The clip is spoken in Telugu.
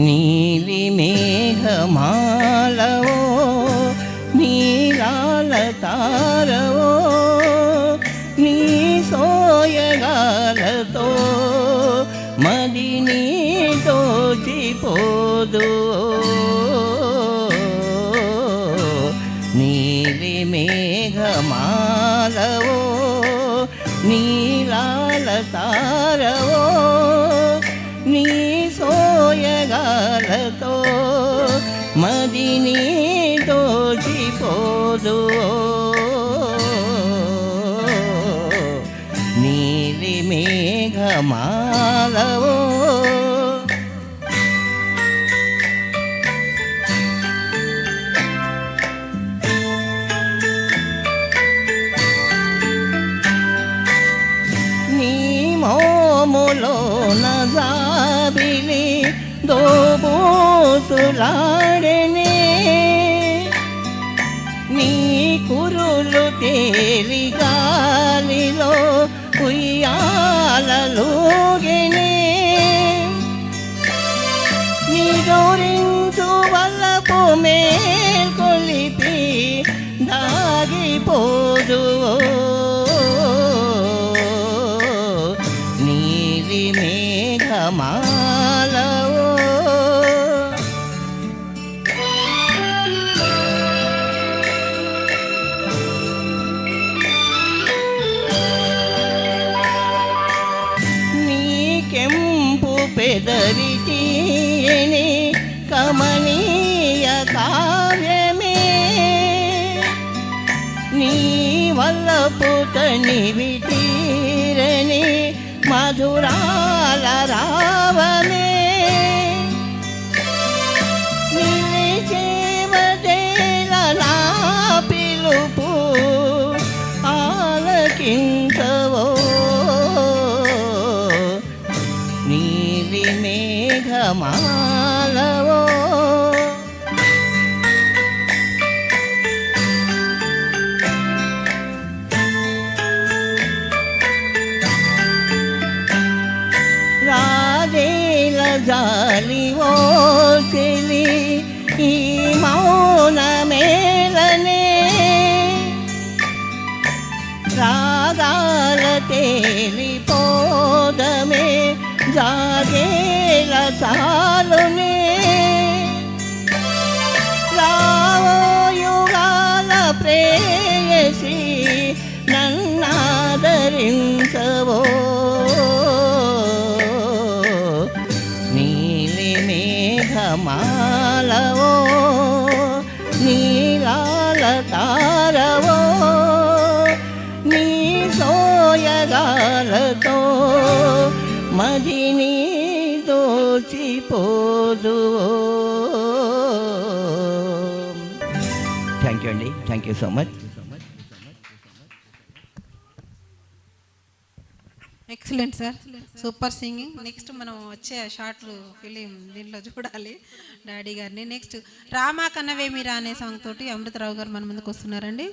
నీలి మేఘమాలవో నీలాల తారవో నీ సోయగాలతో మదిని తోచిపోదు నీలి మేఘమాలవో నీలాల తారవో నీ సోయగాలతో మదిని తోచిపోదు నీలి మేఘమాలవో నీ మోములో నజాబిలి దోబూతులాడెనే నీ కురులు తేలి గాలిలో ఉయ్యాలలోగెనే నీ జోరించు వల్లపు మేల్కొలిపి దాగిపోదు నీలి మేఘమాలవో కెంపు పెదరి తీయని కమనీయ కావ్యమే నీ వల్లపు తనివి తీరని మధురాల రావమే నిలిచేవదేల నా పిలుపు ఆలకించవో నీలి మేఘమాలవో రాజేల జాలివో చెలి ఈ మౌన మేళనే రాగాల తేలిపోదమే జాగేల చాలునే రావో యుగాల ప్రేయసి నన్నాదరించవో నీలి మేఘమాలవో నీలాల తారవో నీ సోయగాలతో మదిని దోచిపోదు థ్యాంక్ యూ అండి thank you so much excellent sir super singing next మనం వచ్చే షార్ట్ ఫిలిం దీంట్లో చూడాలి డాడీ గారిని నెక్స్ట్ రామా కన్నవేమిరా అనే సాంగ్ తోటి అమృతరావు గారు మన ముందుకు వస్తున్నారండి